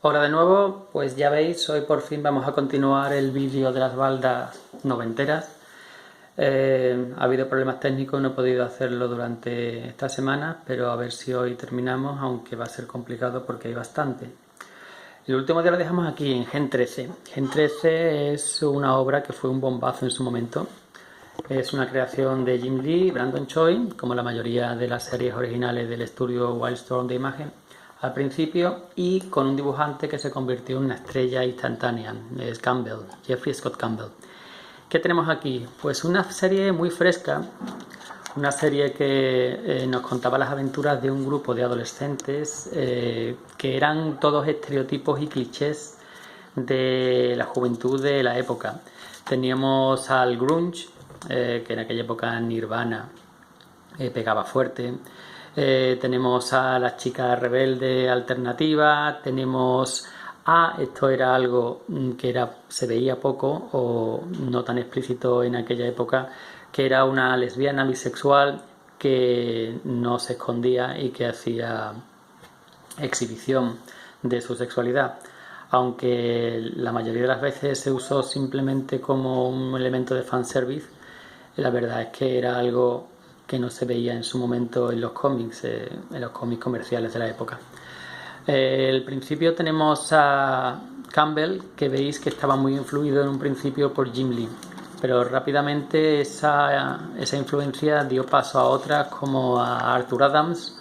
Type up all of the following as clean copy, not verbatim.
Hola de nuevo, pues ya veis, hoy por fin vamos a continuar el vídeo de las baldas noventeras. Ha habido problemas técnicos, no he podido hacerlo durante esta semana, pero a ver si hoy terminamos, aunque va a ser complicado porque hay bastante. El último día lo dejamos aquí en Gen 13. Gen 13 es una obra que fue un bombazo en su momento. Es una creación de Jim Lee y Brandon Choi, como la mayoría de las series originales del estudio Wildstorm de imagen al principio, y con un dibujante que se convirtió en una estrella instantánea, es Campbell, Jeffrey Scott Campbell. ¿Qué tenemos aquí? Pues una serie muy fresca, una serie que nos contaba las aventuras de un grupo de adolescentes que eran todos estereotipos y clichés de la juventud de la época. Teníamos al grunge, que en aquella época Nirvana pegaba fuerte. Tenemos a la chica rebelde alternativa, tenemos esto era algo que se veía poco o no tan explícito en aquella época, que era una lesbiana bisexual que no se escondía y que hacía exhibición de su sexualidad, aunque la mayoría de las veces se usó simplemente como un elemento de fanservice. La verdad es que era algo que no se veía en su momento en los cómics comerciales de la época. Al principio tenemos a Campbell, que veis que estaba muy influido en un principio por Jim Lee, pero rápidamente esa influencia dio paso a otras como a Arthur Adams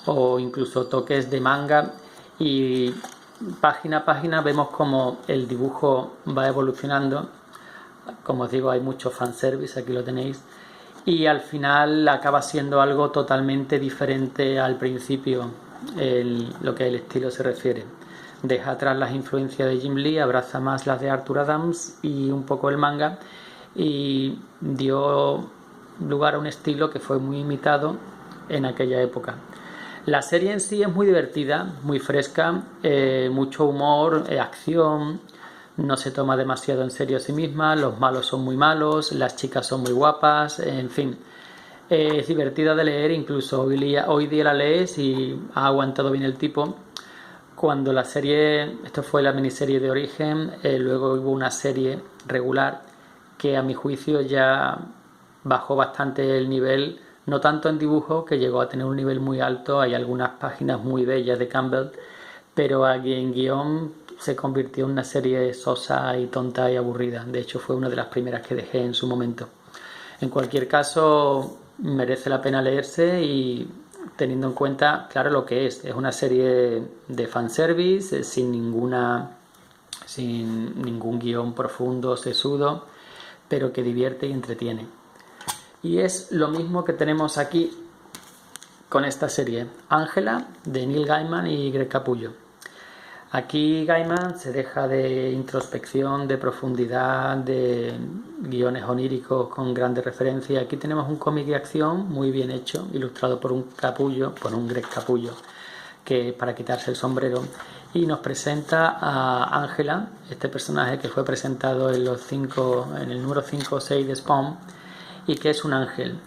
o incluso toques de manga, y página a página vemos como el dibujo va evolucionando. Como os digo, hay mucho fanservice, aquí lo tenéis, y al final acaba siendo algo totalmente diferente al principio, lo que el estilo se refiere. Deja atrás las influencias de Jim Lee, abraza más las de Arthur Adams y un poco el manga, y dio lugar a un estilo que fue muy imitado en aquella época. La serie en sí es muy divertida, muy fresca, mucho humor, acción. No se toma demasiado en serio a sí misma, los malos son muy malos, las chicas son muy guapas, en fin. Es divertida de leer, incluso hoy día la lees y ha aguantado bien el tipo. Cuando la serie, esto fue la miniserie de origen, luego hubo una serie regular que a mi juicio ya bajó bastante el nivel, no tanto en dibujo, que llegó a tener un nivel muy alto, hay algunas páginas muy bellas de Campbell, pero aquí en guión se convirtió en una serie sosa y tonta y aburrida. De hecho, fue una de las primeras que dejé en su momento. En cualquier caso, merece la pena leerse, y teniendo en cuenta, claro, lo que es una serie de fanservice, sin ningún guión profundo, sesudo, pero que divierte y entretiene. Y es lo mismo que tenemos aquí con esta serie, Ángela, de Neil Gaiman y Greg Capullo. Aquí Gaiman se deja de introspección, de profundidad, de guiones oníricos con grandes referencias. Aquí tenemos un cómic de acción muy bien hecho, ilustrado por un Greg Capullo, que para quitarse el sombrero, y nos presenta a Ángela, este personaje que fue presentado en el número 5 o 6 de Spawn, y que es un ángel.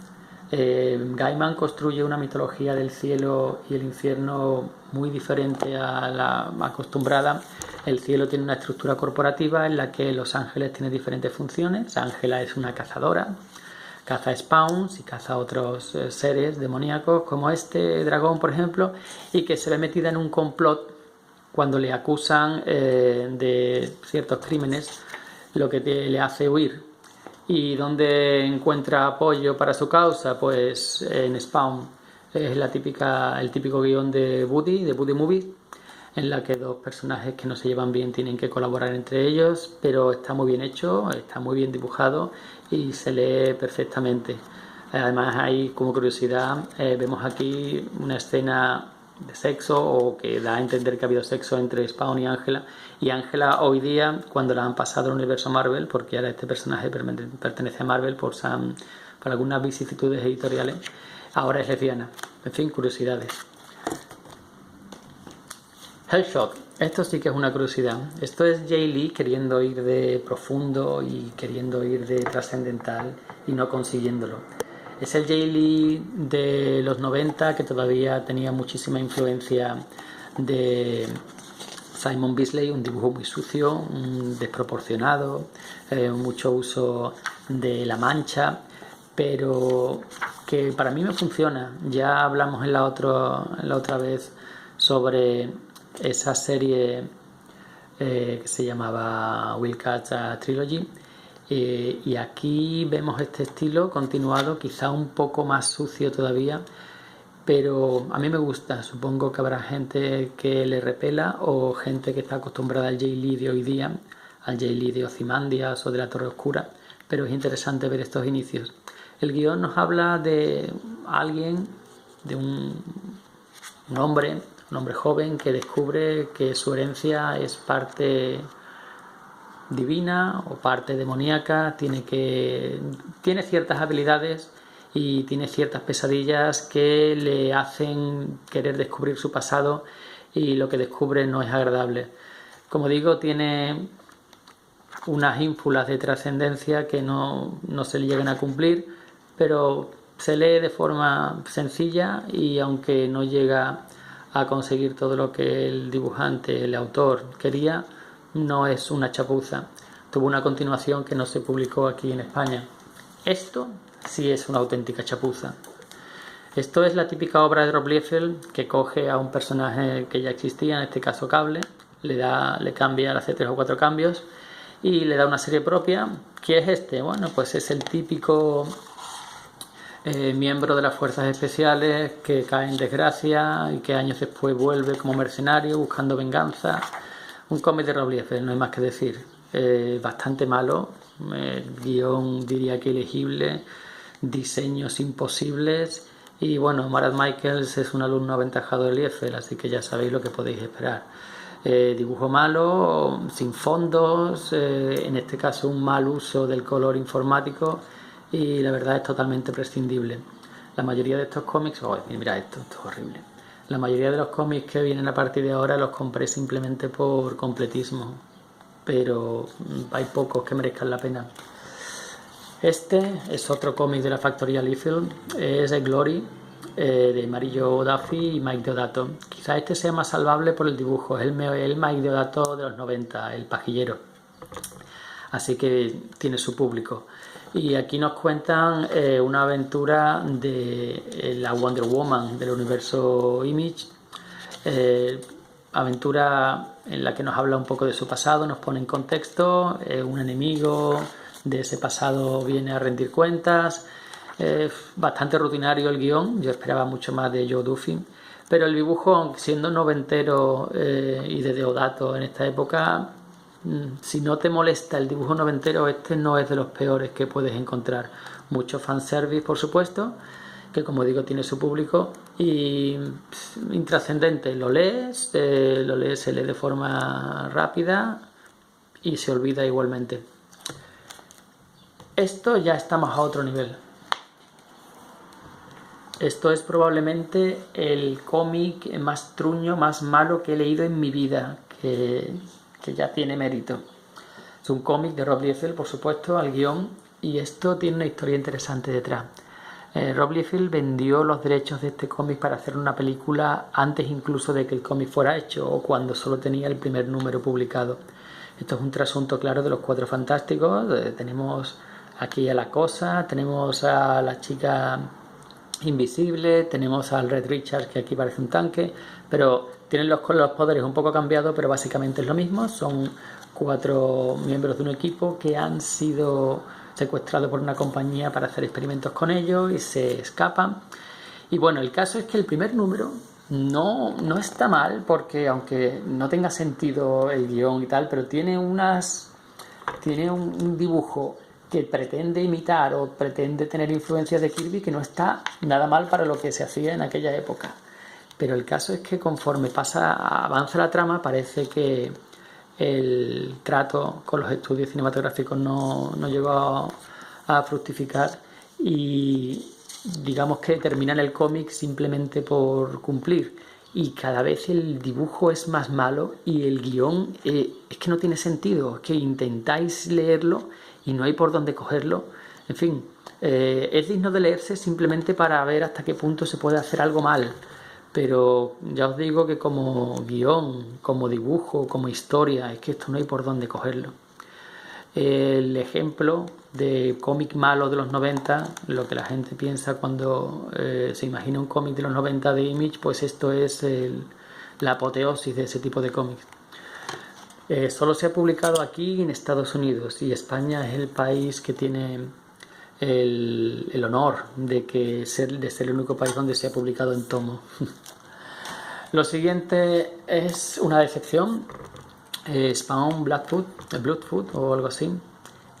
Gaiman construye una mitología del cielo y el infierno muy diferente a la acostumbrada. El cielo tiene una estructura corporativa en la que los ángeles tienen diferentes funciones. Ángela es una cazadora, caza spawns y caza otros seres demoníacos como este dragón, por ejemplo, y que se ve metida en un complot cuando le acusan de ciertos crímenes, lo que le hace huir. ¿Y dónde encuentra apoyo para su causa? Pues en Spawn. Es el típico guión de Buddy Movie, en la que dos personajes que no se llevan bien tienen que colaborar entre ellos, pero está muy bien hecho, está muy bien dibujado y se lee perfectamente. Además, hay, como curiosidad, vemos aquí una escena de sexo, o que da a entender que ha habido sexo entre Spawn y Ángela. Y Ángela hoy día, cuando la han pasado al universo Marvel, porque ahora este personaje pertenece a Marvel por algunas vicisitudes editoriales, ahora es lesbiana. En fin, curiosidades. Hellshot. Esto sí que es una curiosidad. Esto es Jay Lee queriendo ir de profundo y queriendo ir de trascendental y no consiguiéndolo. Es el Jay Lee de los 90, que todavía tenía muchísima influencia de Simon Bisley, un dibujo muy sucio, desproporcionado, mucho uso de la mancha, pero que para mí me funciona. Ya hablamos en la otra vez sobre esa serie que se llamaba Wildcats Trilogy, y aquí vemos este estilo continuado, quizá un poco más sucio todavía, pero a mí me gusta. Supongo que habrá gente que le repela o gente que está acostumbrada al Jay Lee de hoy día, al Jay Lee de Ozymandias o de la Torre Oscura, pero es interesante ver estos inicios. El guión nos habla de alguien, de un hombre joven que descubre que su herencia es parte divina o parte demoníaca, tiene ciertas habilidades y tiene ciertas pesadillas que le hacen querer descubrir su pasado, y lo que descubre no es agradable. Como digo, tiene unas ínfulas de trascendencia que no se le llegan a cumplir, pero se lee de forma sencilla, y aunque no llega a conseguir todo lo que el dibujante, el autor, quería, no es una chapuza. Tuvo una continuación que no se publicó aquí en España. Esto sí es una auténtica chapuza. Esto es la típica obra de Rob Liefeld, que coge a un personaje que ya existía, en este caso Cable, le cambia, le hace 3 o 4 cambios y le da una serie propia. ¿Qué es este? Bueno, pues es el típico miembro de las fuerzas especiales que cae en desgracia y que años después vuelve como mercenario buscando venganza. Un cómic de Rob Liefeld, no hay más que decir. Bastante malo, guión diría que ilegible, diseños imposibles, y bueno, Marat Michaels es un alumno aventajado de Liefeld, así que ya sabéis lo que podéis esperar. Dibujo malo, sin fondos, en este caso un mal uso del color informático, y la verdad es totalmente prescindible. La mayoría de estos cómics, mira esto es horrible. La mayoría de los cómics que vienen a partir de ahora los compré simplemente por completismo, pero hay pocos que merezcan la pena. Este es otro cómic de la factoría Liefeld, es The Glory, de Mario Duffy y Mike Deodato. Quizás este sea más salvable por el dibujo, es el Mike Deodato de los 90, el pajillero, así que tiene su público. Y aquí nos cuentan una aventura de la Wonder Woman del universo Image, aventura en la que nos habla un poco de su pasado, nos pone en contexto, un enemigo de ese pasado viene a rendir cuentas. Bastante rutinario el guión, yo esperaba mucho más de Joe Duffy, pero el dibujo, siendo noventero y de Deodato en esta época, si no te molesta el dibujo noventero, este no es de los peores que puedes encontrar. Mucho fanservice, por supuesto, que como digo tiene su público, y intrascendente. Lo lees, se lee de forma rápida y se olvida igualmente. Esto ya estamos a otro nivel. Esto es probablemente el cómic más truño, más malo que he leído en mi vida, que ya tiene mérito. Es un cómic de Rob Liefeld, por supuesto, al guión, y esto tiene una historia interesante detrás. Rob Liefeld vendió los derechos de este cómic para hacer una película antes incluso de que el cómic fuera hecho, o cuando solo tenía el primer número publicado. Esto es un trasunto claro de los Cuatro Fantásticos. Tenemos aquí a la Cosa, tenemos a la chica invisible, tenemos al Red Richards, que aquí parece un tanque, pero tienen los poderes un poco cambiados, pero básicamente es lo mismo. Son 4 miembros de un equipo que han sido secuestrados por una compañía para hacer experimentos con ellos y se escapan. Y bueno, el caso es que el primer número no está mal, porque aunque no tenga sentido el guión y tal, pero tiene un dibujo que pretende imitar o pretende tener influencias de Kirby, que no está nada mal para lo que se hacía en aquella época. Pero el caso es que conforme avanza la trama, parece que el trato con los estudios cinematográficos no llegó a fructificar, y digamos que terminan el cómic simplemente por cumplir, y cada vez el dibujo es más malo y el guión es que no tiene sentido, es que intentáis leerlo y no hay por dónde cogerlo. En fin, es digno de leerse simplemente para ver hasta qué punto se puede hacer algo mal, pero ya os digo que como guión, como dibujo, como historia, es que esto no hay por dónde cogerlo. El ejemplo de cómic malo de los 90, lo que la gente piensa cuando se imagina un cómic de los 90 de Image, pues esto es la apoteosis de ese tipo de cómics. Solo se ha publicado aquí en Estados Unidos, y España es el país que tiene el honor de ser el único país donde se ha publicado en tomo. Lo siguiente es una decepción. Spawn Bloodfoot o algo así,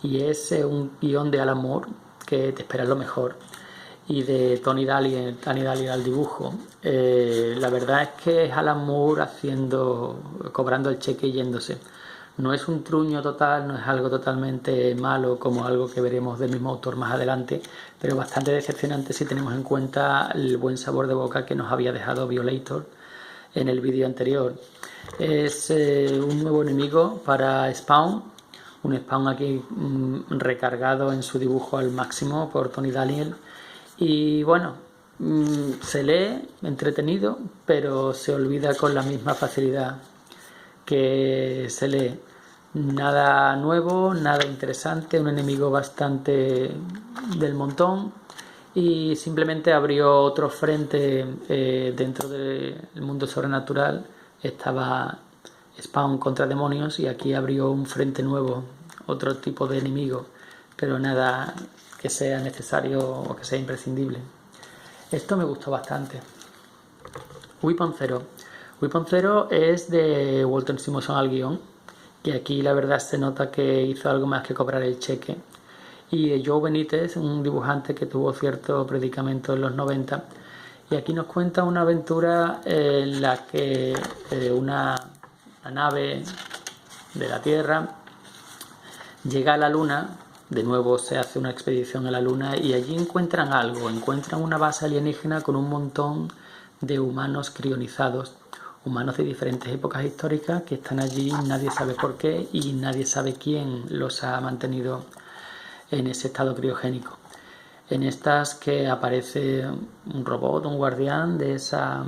y es un guión de Alan Moore que te espera lo mejor, y de Tony Daniel al dibujo. La verdad es que es Alan Moore cobrando el cheque y yéndose. No es un truño total, no es algo totalmente malo como algo que veremos del mismo autor más adelante, pero bastante decepcionante si tenemos en cuenta el buen sabor de boca que nos había dejado Violator en el vídeo anterior. Es un nuevo enemigo para Spawn, un Spawn aquí recargado en su dibujo al máximo por Tony Daniel, y bueno, se lee entretenido, pero se olvida con la misma facilidad que se lee. Nada nuevo, nada interesante, un enemigo bastante del montón, y simplemente abrió otro frente dentro del mundo sobrenatural. Estaba Spawn contra demonios, y aquí abrió un frente nuevo, otro tipo de enemigo, pero nada que sea necesario o que sea imprescindible. Esto me gustó bastante. Weapon Zero. Weapon Zero es de Walter Simonson al guión, que aquí la verdad se nota que hizo algo más que cobrar el cheque. Y Joe Benítez, un dibujante que tuvo cierto predicamento en los 90, y aquí nos cuenta una aventura en la que una nave de la Tierra llega a la Luna. De nuevo se hace una expedición a la Luna, y allí encuentran una base alienígena con un montón de humanos crionizados, humanos de diferentes épocas históricas que están allí, nadie sabe por qué y nadie sabe quién los ha mantenido en ese estado criogénico. En estas que aparece un robot, un guardián de esa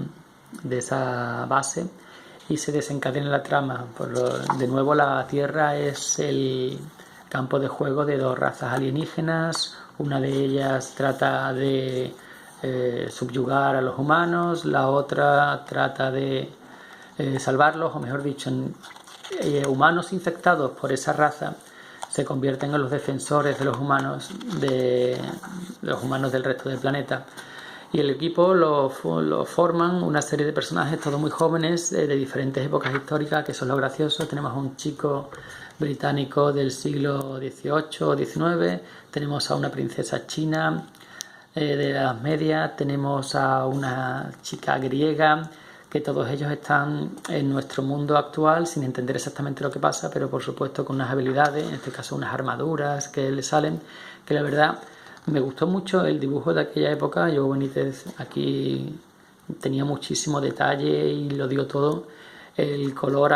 base, y se desencadena la trama. De nuevo la Tierra es el campo de juego de dos razas alienígenas. Una de ellas trata de subyugar a los humanos, la otra trata de salvarlos, o mejor dicho, humanos infectados por esa raza se convierten en los defensores de los humanos del resto del planeta. Y el equipo lo forman una serie de personajes, todos muy jóvenes, de diferentes épocas históricas, que eso es lo gracioso. Tenemos a un chico británico del siglo XVIII o XIX, tenemos a una princesa china de la Edad Media, tenemos a una chica griega, que todos ellos están en nuestro mundo actual sin entender exactamente lo que pasa, pero por supuesto con unas habilidades, en este caso unas armaduras que le salen, que la verdad me gustó mucho el dibujo de aquella época. Joe Benítez aquí tenía muchísimo detalle y lo dio todo. El color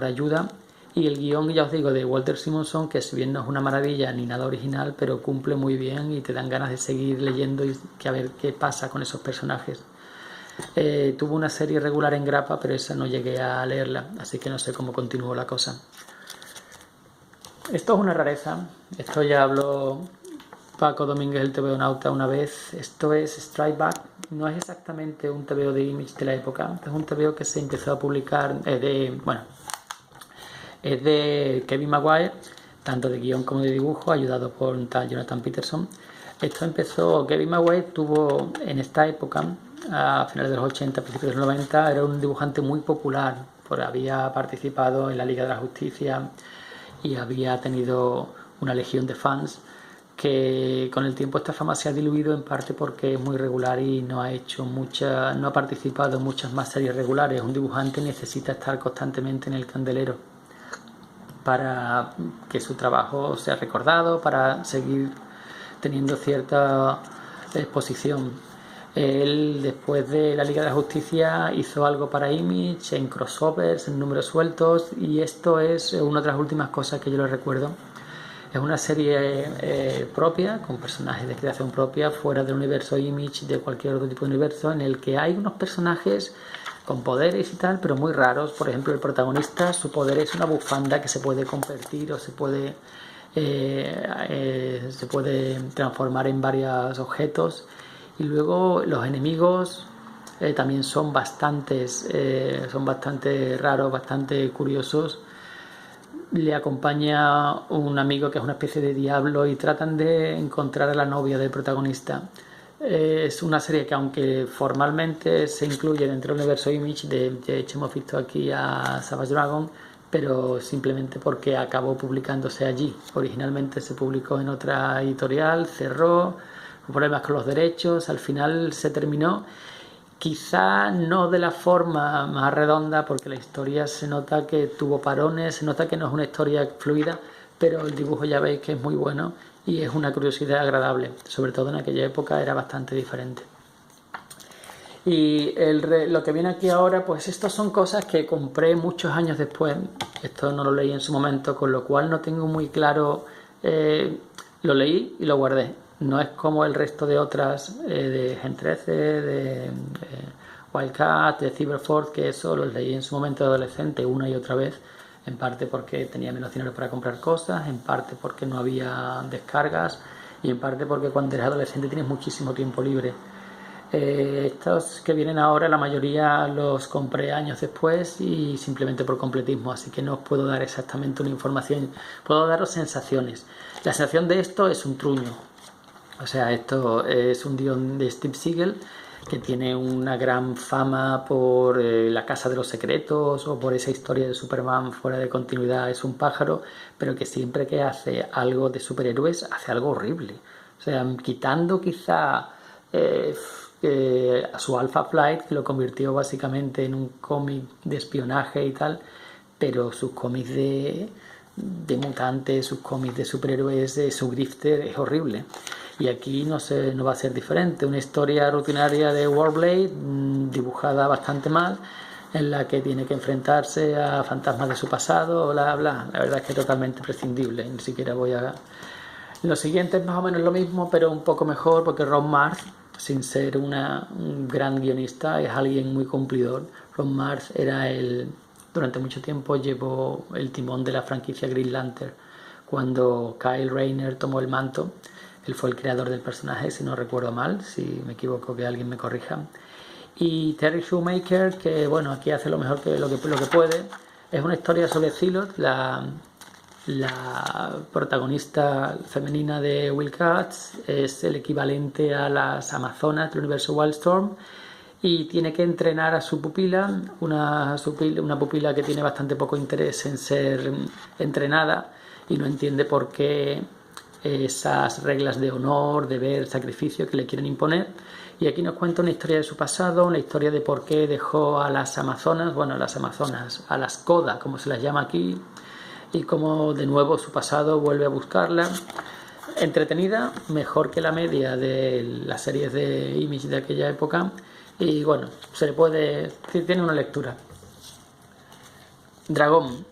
ayuda, y el guión, ya os digo, de Walter Simonson, que si bien no es una maravilla ni nada original, pero cumple muy bien y te dan ganas de seguir leyendo y a ver qué pasa con esos personajes. Tuvo una serie regular en grapa, pero esa no llegué a leerla, así que no sé cómo continuó la cosa. Esto es una rareza, esto ya habló Paco Domínguez, el TVO Nauta, una vez. Esto es Strike Back, no es exactamente un TVO de Image de la época, es un TVO que se empezó a publicar, es de Kevin Maguire, tanto de guión como de dibujo, ayudado por un tal Jonathan Peterson. Kevin Maguire tuvo en esta época, a finales de los 80, principios de los 90, era un dibujante muy popular, porque había participado en la Liga de la Justicia y había tenido una legión de fans, que con el tiempo esta fama se ha diluido, en parte porque es muy regular y no ha participado en muchas más series regulares. Un dibujante necesita estar constantemente en el candelero para que su trabajo sea recordado, para seguir teniendo cierta exposición. Él, después de la Liga de la Justicia, hizo algo para Image, en crossovers, en números sueltos, y esto es una de las últimas cosas que yo le recuerdo. Es una serie propia, con personajes de creación propia, fuera del universo Image, de cualquier otro tipo de universo, en el que hay unos personajes con poderes y tal, pero muy raros. Por ejemplo, el protagonista, su poder es una bufanda que se puede convertir o se puede transformar en varios objetos. Y luego los enemigos también son bastante raros, bastante curiosos. Le acompaña un amigo que es una especie de diablo y tratan de encontrar a la novia del protagonista. Es una serie que, aunque formalmente se incluye dentro del universo Image, de hecho hemos visto aquí a Savage Dragon, pero simplemente porque acabó publicándose allí. Originalmente se publicó en otra editorial, cerró, hubo problemas con los derechos, al final se terminó. Quizá no de la forma más redonda, porque la historia se nota que tuvo parones, se nota que no es una historia fluida, pero el dibujo ya veis que es muy bueno y es una curiosidad agradable. Sobre todo en aquella época era bastante diferente. Y lo que viene aquí ahora, pues estas son cosas que compré muchos años después. Esto no lo leí en su momento, con lo cual no tengo muy claro. Lo leí y lo guardé. No es como el resto de otras, de Gen 13, de Wildcat, de Cyberforce, que eso los leí en su momento de adolescente una y otra vez, en parte porque tenía menos dinero para comprar cosas, en parte porque no había descargas y en parte porque cuando eres adolescente tienes muchísimo tiempo libre. Estos que vienen ahora, la mayoría los compré años después y simplemente por completismo, así que no os puedo dar exactamente una información, puedo daros sensaciones. La sensación de esto es un truño, o sea, esto es un guión de Steve Seagal que tiene una gran fama por La Casa de los Secretos o por esa historia de Superman fuera de continuidad, es un pájaro, pero que siempre que hace algo de superhéroes hace algo horrible. O sea, quitando quizá a su Alpha Flight, que lo convirtió básicamente en un cómic de espionaje y tal, pero sus cómics de mutantes, sus cómics de superhéroes, su Grifter es horrible. Y aquí no va a ser diferente. Una historia rutinaria de Warblade, dibujada bastante mal, en la que tiene que enfrentarse a fantasmas de su pasado, bla, bla. La verdad es que es totalmente prescindible. Ni siquiera voy a... Lo siguiente es más o menos lo mismo, pero un poco mejor, porque Ron Marz, sin ser un gran guionista, es alguien muy cumplidor. Ron Marz durante mucho tiempo llevó el timón de la franquicia Green Lantern. Cuando Kyle Rayner tomó el manto, él fue el creador del personaje, si no recuerdo mal, si me equivoco que alguien me corrija. Y Terry Shoemaker, que bueno, aquí hace lo mejor que lo que puede. Es una historia sobre Zilloth, la protagonista femenina de Wildcats, es el equivalente a las Amazonas del universo Wildstorm, y tiene que entrenar a su pupila, una pupila que tiene bastante poco interés en ser entrenada y no entiende por qué esas reglas de honor, deber, sacrificio que le quieren imponer. Y aquí nos cuenta una historia de su pasado, una historia de por qué dejó a las Amazonas, a las Koda, como se las llama aquí, y cómo de nuevo su pasado vuelve a buscarla. Entretenida, mejor que la media de las series de Image de aquella época, y bueno, tiene una lectura. Dragón.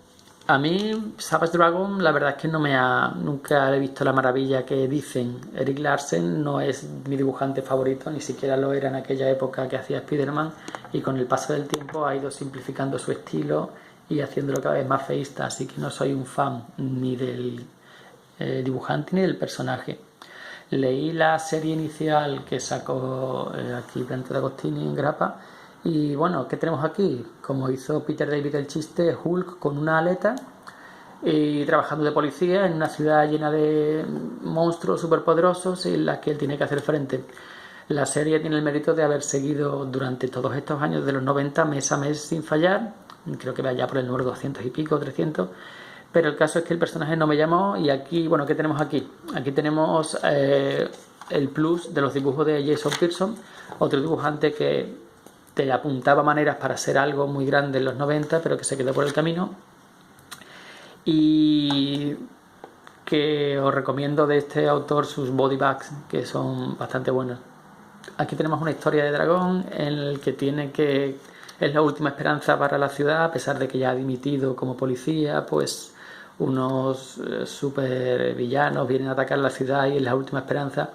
A mí, Savage Dragon, la verdad es que nunca he visto la maravilla que dicen. Eric Larsen no es mi dibujante favorito, ni siquiera lo era en aquella época que hacía Spider-Man, y con el paso del tiempo ha ido simplificando su estilo y haciéndolo cada vez más feísta, así que no soy un fan ni del dibujante ni del personaje. Leí la serie inicial que sacó aquí Blanco de Agostini en grapa. Y bueno, ¿qué tenemos aquí? Como hizo Peter David el chiste, Hulk con una aleta y trabajando de policía en una ciudad llena de monstruos superpoderosos en la que él tiene que hacer frente. La serie tiene el mérito de haber seguido durante todos estos años de los 90 mes a mes sin fallar. Creo que va ya por el número 200 y pico, 300. Pero el caso es que el personaje no me llamó. Y aquí, bueno, ¿qué tenemos aquí? Aquí tenemos el plus de los dibujos de Jason Pearson, otro dibujante que te apuntaba maneras para hacer algo muy grande en los 90, pero que se quedó por el camino. Y que os recomiendo de este autor sus body bags, que son bastante buenos. Aquí tenemos una historia de dragón en el que es la última esperanza para la ciudad, a pesar de que ya ha dimitido como policía, pues unos super villanos vienen a atacar la ciudad y es la última esperanza.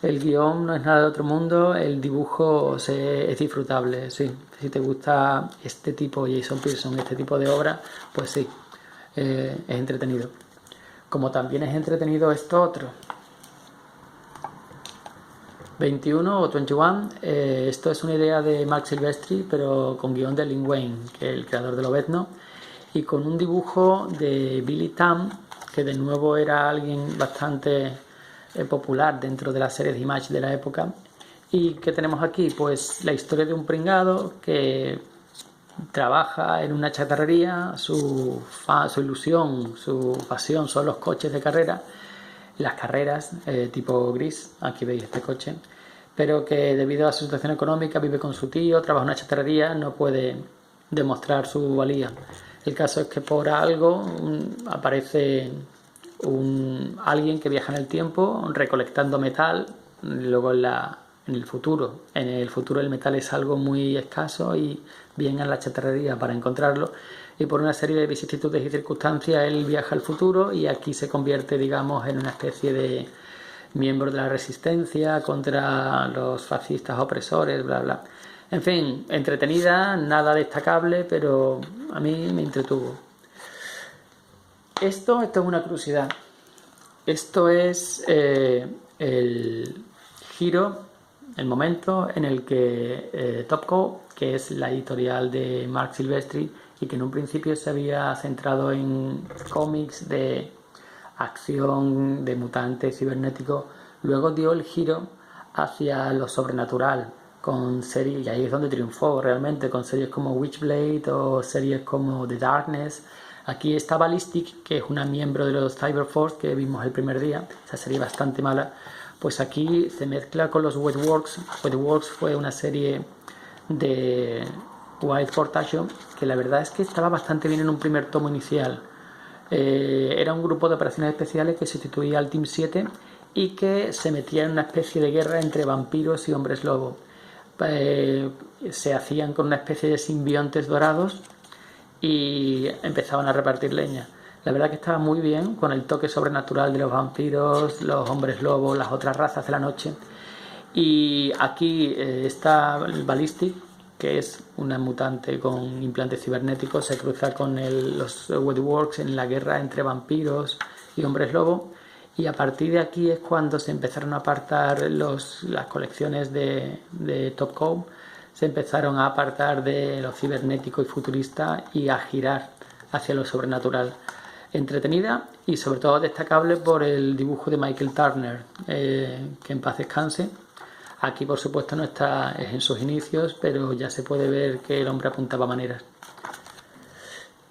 El guión no es nada de otro mundo, el dibujo es disfrutable, sí. Si te gusta este tipo, Jason Pearson, este tipo de obra, pues sí, es entretenido. Como también es entretenido esto otro. 21 o 21, esto es una idea de Marc Silvestri, pero con guión de Lin Wayne, que es el creador de Lobezno, y con un dibujo de Billy Tam, que de nuevo era alguien bastante popular dentro de las series de Image de la época. ¿Y qué tenemos aquí? Pues la historia de un pringado que trabaja en una chatarrería, su ilusión, su pasión son los coches de carrera, las carreras tipo gris, aquí veis este coche, pero que debido a su situación económica vive con su tío, trabaja en una chatarrería, no puede demostrar su valía. El caso es que por algo aparece alguien que viaja en el tiempo recolectando metal, luego en el futuro el metal es algo muy escaso y viene a la chatarrería para encontrarlo, y por una serie de vicisitudes y circunstancias él viaja al futuro y aquí se convierte, digamos, en una especie de miembro de la resistencia contra los fascistas opresores, bla bla. En fin, entretenida, nada destacable, pero a mí me entretuvo. Esto es una curiosidad. Esto es el giro, el momento en el que Topco, que es la editorial de Marc Silvestri y que en un principio se había centrado en cómics de acción, de mutantes cibernéticos, luego dio el giro hacia lo sobrenatural con series, y ahí es donde triunfó realmente, con series como Witchblade o series como The Darkness. Aquí está Ballistic, que es una miembro de los Cyberforce que vimos el primer día, esa serie bastante mala. Pues aquí se mezcla con los Wetworks. Wetworks fue una serie de Wild Portage que la verdad es que estaba bastante bien en un primer tomo inicial. Era un grupo de operaciones especiales que sustituía al Team 7 y que se metía en una especie de guerra entre vampiros y hombres lobo. Se hacían con una especie de simbiontes dorados y empezaban a repartir leña. La verdad que estaba muy bien con el toque sobrenatural de los vampiros, los hombres lobos, las otras razas de la noche. Y aquí está el Ballistic, que es una mutante con implantes cibernéticos, se cruza con los Wetworks en la guerra entre vampiros y hombres lobo, y a partir de aquí es cuando se empezaron a apartar las colecciones de Topco, se empezaron a apartar de lo cibernético y futurista y a girar hacia lo sobrenatural. Entretenida y sobre todo destacable por el dibujo de Michael Turner, que en paz descanse. Aquí por supuesto no está en sus inicios, pero ya se puede ver que el hombre apuntaba maneras.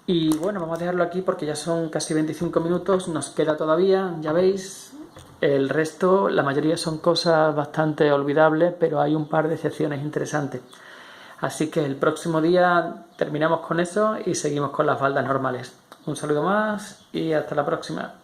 Y bueno, vamos a dejarlo aquí porque ya son casi 25 minutos, nos queda todavía, ya veis. El resto, la mayoría son cosas bastante olvidables, pero hay un par de excepciones interesantes. Así que el próximo día terminamos con eso y seguimos con las baldas normales. Un saludo más y hasta la próxima.